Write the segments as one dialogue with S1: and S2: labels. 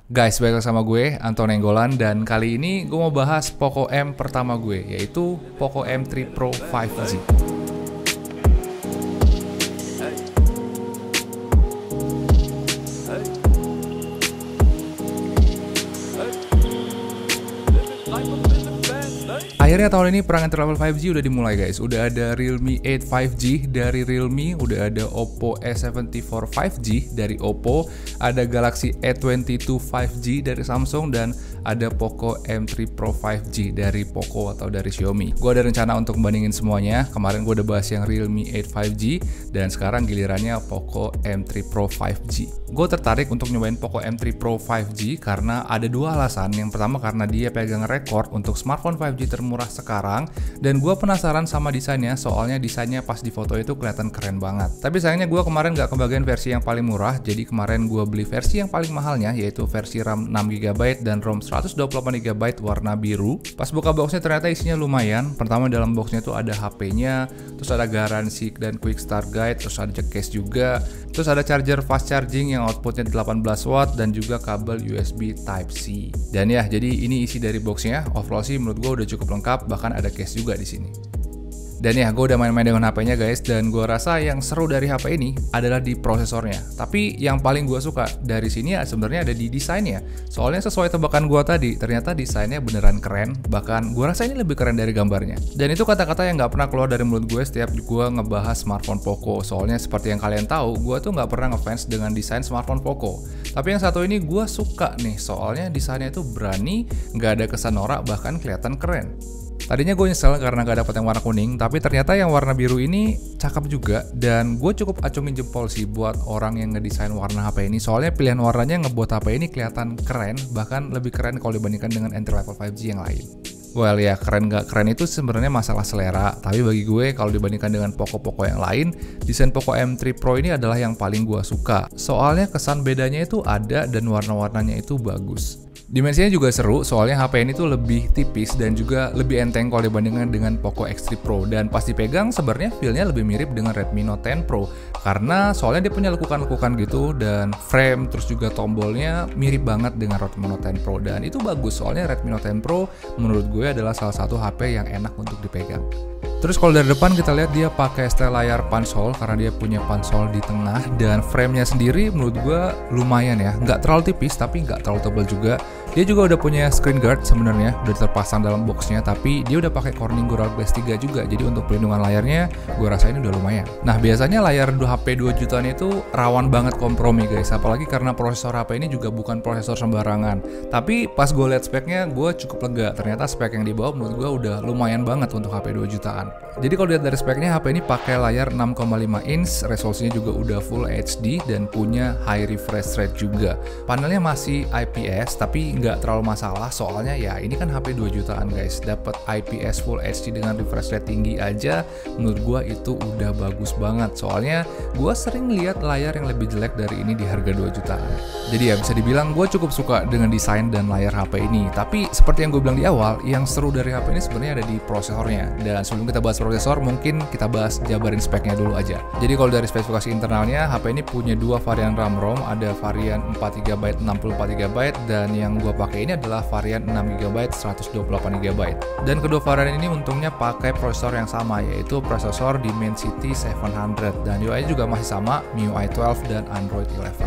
S1: Guys, balik lagi sama gue, Anton Nenggolan, dan kali ini gue mau bahas Poco M pertama gue, yaitu Poco M3 Pro 5G. Akhirnya tahun ini perang entry level 5G udah dimulai guys. Udah ada Realme 8 5G dari Realme, udah ada Oppo A74 5G dari Oppo, ada Galaxy A22 5G dari Samsung, dan ada Poco M3 Pro 5G dari Poco atau dari Xiaomi. Gue ada rencana untuk membandingin semuanya. Kemarin gue udah bahas yang Realme 8 5G, dan sekarang gilirannya Poco M3 Pro 5G. Gue tertarik untuk nyobain Poco M3 Pro 5G karena ada dua alasan. Yang pertama karena dia pegang rekor untuk smartphone 5G termurah sekarang, dan gue penasaran sama desainnya, soalnya desainnya pas di foto itu kelihatan keren banget. Tapi sayangnya gue kemarin gak kebagian versi yang paling murah, jadi kemarin gue beli versi yang paling mahalnya, yaitu versi RAM 6GB dan ROM 128GB warna biru. Pas buka boxnya ternyata isinya lumayan. Pertama dalam boxnya itu ada HP-nya, terus ada garansi dan quick start guide, terus ada case juga, terus ada charger fast charging yang outputnya 18 watt, dan juga kabel USB Type-C. Dan ya, jadi ini isi dari boxnya. Overall sih menurut gue udah cukup lengkap, bahkan ada case juga di sini. Dan ya, gue udah main-main dengan HP-nya guys, dan gue rasa yang seru dari HP ini adalah di prosesornya. Tapi yang paling gue suka dari sini ya sebenarnya ada di desainnya. Soalnya sesuai tebakan gue tadi, ternyata desainnya beneran keren, bahkan gue rasa ini lebih keren dari gambarnya. Dan itu kata-kata yang nggak pernah keluar dari mulut gue setiap gue ngebahas smartphone Poco. Soalnya seperti yang kalian tahu, gue tuh nggak pernah ngefans dengan desain smartphone Poco. Tapi yang satu ini gue suka nih, soalnya desainnya itu berani, nggak ada kesan norak, bahkan kelihatan keren. Tadinya gue nyesel karena gak dapet yang warna kuning, tapi ternyata yang warna biru ini cakep juga, dan gue cukup acungin jempol sih buat orang yang ngedesain warna HP ini. Soalnya pilihan warnanya ngebuat HP ini kelihatan keren, bahkan lebih keren kalau dibandingkan dengan entry level 5G yang lain. Well ya, keren gak keren itu sebenarnya masalah selera, tapi bagi gue kalau dibandingkan dengan Poco-Poco yang lain, desain Poco M3 Pro ini adalah yang paling gue suka. Soalnya kesan bedanya itu ada, dan warna-warnanya itu bagus. Dimensinya juga seru, soalnya HP ini tuh lebih tipis dan juga lebih enteng kalau dibandingkan dengan Poco X3 Pro. Dan pas dipegang sebenarnya feel-nya lebih mirip dengan Redmi Note 10 Pro, karena soalnya dia punya lekukan-lekukan gitu, dan frame terus juga tombolnya mirip banget dengan Redmi Note 10 Pro. Dan itu bagus, soalnya Redmi Note 10 Pro menurut gue adalah salah satu HP yang enak untuk dipegang. Terus kalau dari depan kita lihat dia pakai style layar punch hole karena dia punya punch hole di tengah, dan framenya sendiri menurut gue lumayan ya, nggak terlalu tipis tapi nggak terlalu tebal juga. Dia juga udah punya screen guard sebenarnya, udah terpasang dalam boxnya, tapi dia udah pakai Corning Gorilla Glass 3 juga, jadi untuk perlindungan layarnya gue rasa ini udah lumayan. Nah biasanya layar HP 2 jutaan itu rawan banget kompromi guys, apalagi karena prosesor HP ini juga bukan prosesor sembarangan. Tapi pas gue lihat speknya gue cukup lega, ternyata spek yang dibawa menurut gue udah lumayan banget untuk HP 2 jutaan. Jadi kalau lihat dari speknya, HP ini pakai layar 6,5 inch, resolusinya juga udah Full HD dan punya high refresh rate juga. Panelnya masih IPS tapi nggak terlalu masalah, soalnya ya ini kan HP 2 jutaan guys. Dapat IPS Full HD dengan refresh rate tinggi aja menurut gua itu udah bagus banget. Soalnya gua sering lihat layar yang lebih jelek dari ini di harga 2 jutaan. Jadi ya bisa dibilang gua cukup suka dengan desain dan layar HP ini. Tapi seperti yang gue bilang di awal, yang seru dari HP ini sebenarnya ada di prosesornya. Dan sebelum kita bahas prosesor, mungkin kita bahas jabarin speknya dulu aja. Jadi kalau dari spesifikasi internalnya, HP ini punya dua varian RAM ROM, ada varian 4GB 64GB, dan yang gua pakai ini adalah varian 6GB 128GB. Dan kedua varian ini untungnya pakai prosesor yang sama, yaitu prosesor Dimensity 700, dan UI juga masih sama, MIUI 12 dan Android 11.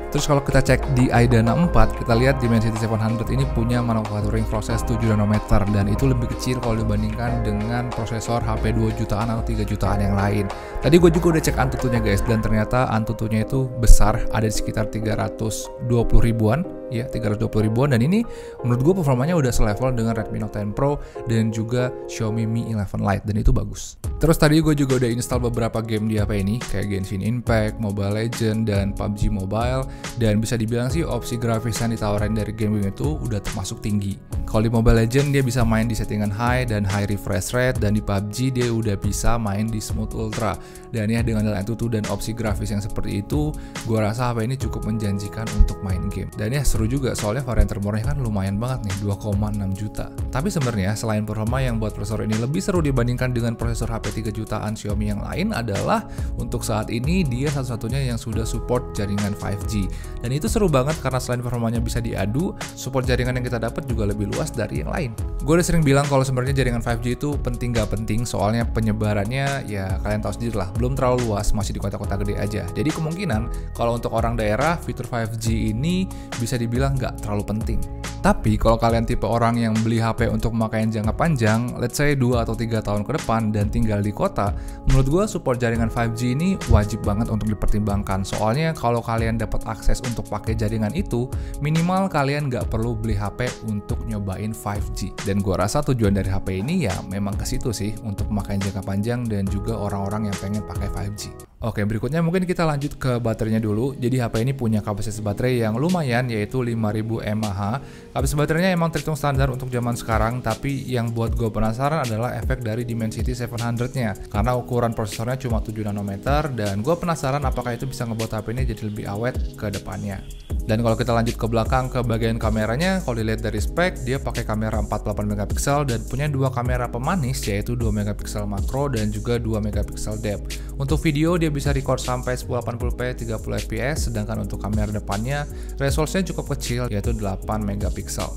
S1: Terus kalau kita cek di Aidana 4, kita lihat Dimensity 700 ini punya manufacturing proses 7 nanometer, dan itu lebih kecil kalau dibandingkan dengan prosesor HP 2 jutaan atau 3 jutaan yang lain. Tadi gue juga udah cek Antutunya guys, dan ternyata Antutunya itu besar, ada di sekitar 320 ribuan. Ya, 320 ribuan, dan ini menurut gue performanya udah selevel dengan Redmi Note 10 Pro dan juga Xiaomi Mi 11 Lite, dan itu bagus. Terus tadi gue juga udah install beberapa game di HP ini, kayak Genshin Impact, Mobile Legends, dan PUBG Mobile, dan bisa dibilang sih opsi grafis yang ditawarin dari game itu udah termasuk tinggi. Kalau di Mobile Legends dia bisa main di settingan high dan high refresh rate, dan di PUBG dia udah bisa main di smooth ultra. Dan ya dengan Antutu dan opsi grafis yang seperti itu, gue rasa HP ini cukup menjanjikan untuk main game. Dan ya seru juga soalnya varian termurahnya kan lumayan banget nih, 2,6 juta. Tapi sebenarnya selain performa yang buat prosesor ini lebih seru dibandingkan dengan prosesor HP 3 jutaan Xiaomi yang lain adalah untuk saat ini dia satu-satunya yang sudah support jaringan 5G. Dan itu seru banget karena selain performanya bisa diadu, support jaringan yang kita dapat juga lebih luas dari yang lain. Gue udah sering bilang kalau sebenarnya jaringan 5G itu penting gak penting, soalnya penyebarannya ya kalian tahu sendiri lah, belum terlalu luas, masih di kota-kota gede aja. Jadi kemungkinan kalau untuk orang daerah fitur 5G ini bisa dibilang nggak terlalu penting. Tapi kalau kalian tipe orang yang beli HP untuk pemakaian jangka panjang, let's say 2 atau 3 tahun ke depan dan tinggal di kota, menurut gue support jaringan 5G ini wajib banget untuk dipertimbangkan. Soalnya kalau kalian dapat akses untuk pakai jaringan itu, minimal kalian nggak perlu beli HP untuk nyobain 5G. Dan gue rasa tujuan dari HP ini ya memang ke situ sih, untuk pemakaian jangka panjang dan juga orang-orang yang pengen pakai 5G. Oke, berikutnya mungkin kita lanjut ke baterainya dulu. Jadi HP ini punya kapasitas baterai yang lumayan, yaitu 5000 mAh. Kapasitas baterainya emang terhitung standar untuk zaman sekarang, tapi yang buat gue penasaran adalah efek dari Dimensity 700-nya. Karena ukuran prosesornya cuma 7 nanometer, dan gue penasaran apakah itu bisa ngebuat HP ini jadi lebih awet ke depannya. Dan kalau kita lanjut ke belakang ke bagian kameranya, kalau dilihat dari spek, dia pakai kamera 48 megapiksel dan punya dua kamera pemanis, yaitu 2 megapiksel makro dan juga 2 megapiksel depth. Untuk video dia bisa record sampai 1080p 30 fps, sedangkan untuk kamera depannya resolusinya cukup kecil, yaitu 8 megapiksel.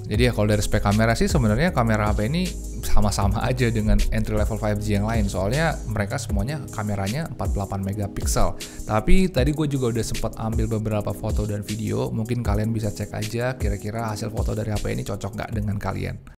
S1: Jadi ya kalau dari spek kamera sih sebenarnya kamera HP ini sama-sama aja dengan entry level 5G yang lain, soalnya mereka semuanya kameranya 48 megapiksel. Tapi tadi gue juga udah sempat ambil beberapa foto dan video, mungkin kalian bisa cek aja kira-kira hasil foto dari HP ini cocok nggak dengan kalian.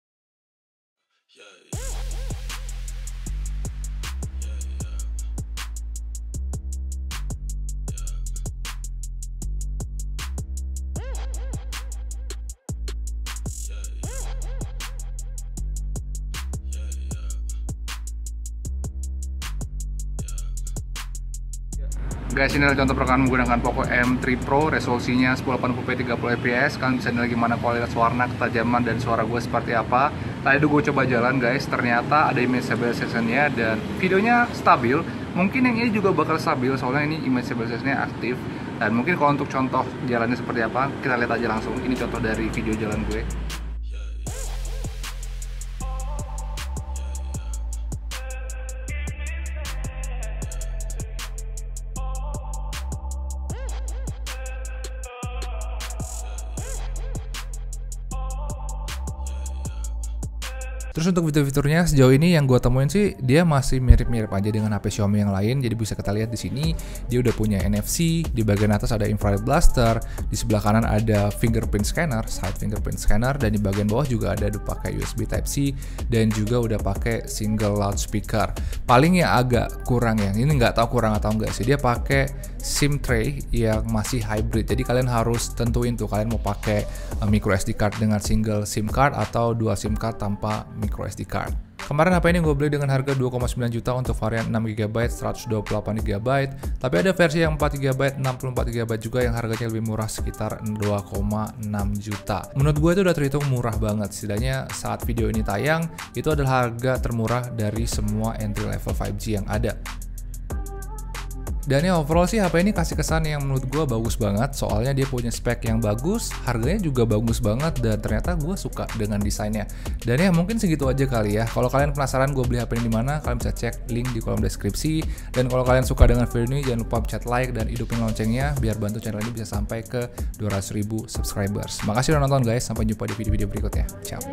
S1: Guys, ini adalah contoh perekaman menggunakan Poco M3 Pro, resolusinya 1080p 30 fps. Kalian bisa nilai gimana kualitas warna, ketajaman, dan suara gue seperti apa. Tadi gue coba jalan guys, ternyata ada image stabilization-nya dan videonya stabil. Mungkin yang ini juga bakal stabil, soalnya ini image stabilization-nya aktif. Dan mungkin kalau untuk contoh jalannya seperti apa, kita lihat aja langsung. Ini contoh dari video jalan gue. Terus untuk fitur-fiturnya sejauh ini yang gue temuin sih dia masih mirip-mirip aja dengan HP Xiaomi yang lain. Jadi bisa kita lihat di sini dia udah punya NFC, di bagian atas ada infrared blaster, di sebelah kanan ada fingerprint scanner, side fingerprint scanner, dan di bagian bawah juga ada udah pakai USB Type-C dan juga udah pakai single loudspeaker. Paling yang agak kurang ya, ini nggak tahu kurang atau enggak sih, dia pakai SIM tray yang masih hybrid. Jadi kalian harus tentuin tuh kalian mau pakai micro SD card dengan single SIM card atau dual SIM card tanpa micro SD card. Kemarin HP ini gue beli dengan harga 2,9 juta untuk varian 6GB, 128GB, tapi ada versi yang 4GB, 64GB juga yang harganya lebih murah sekitar 2,6 juta. Menurut gue itu udah terhitung murah banget, setidaknya saat video ini tayang, itu adalah harga termurah dari semua entry level 5G yang ada. Dan ya overall sih HP ini kasih kesan yang menurut gue bagus banget, soalnya dia punya spek yang bagus, harganya juga bagus banget, dan ternyata gue suka dengan desainnya. Dan ya mungkin segitu aja kali ya. Kalau kalian penasaran gue beli HP ini di mana, kalian bisa cek link di kolom deskripsi. Dan kalau kalian suka dengan video ini, jangan lupa pencet like dan hidupin loncengnya biar bantu channel ini bisa sampai ke 200.000 subscribers. Makasih udah nonton guys, sampai jumpa di video-video berikutnya. Ciao.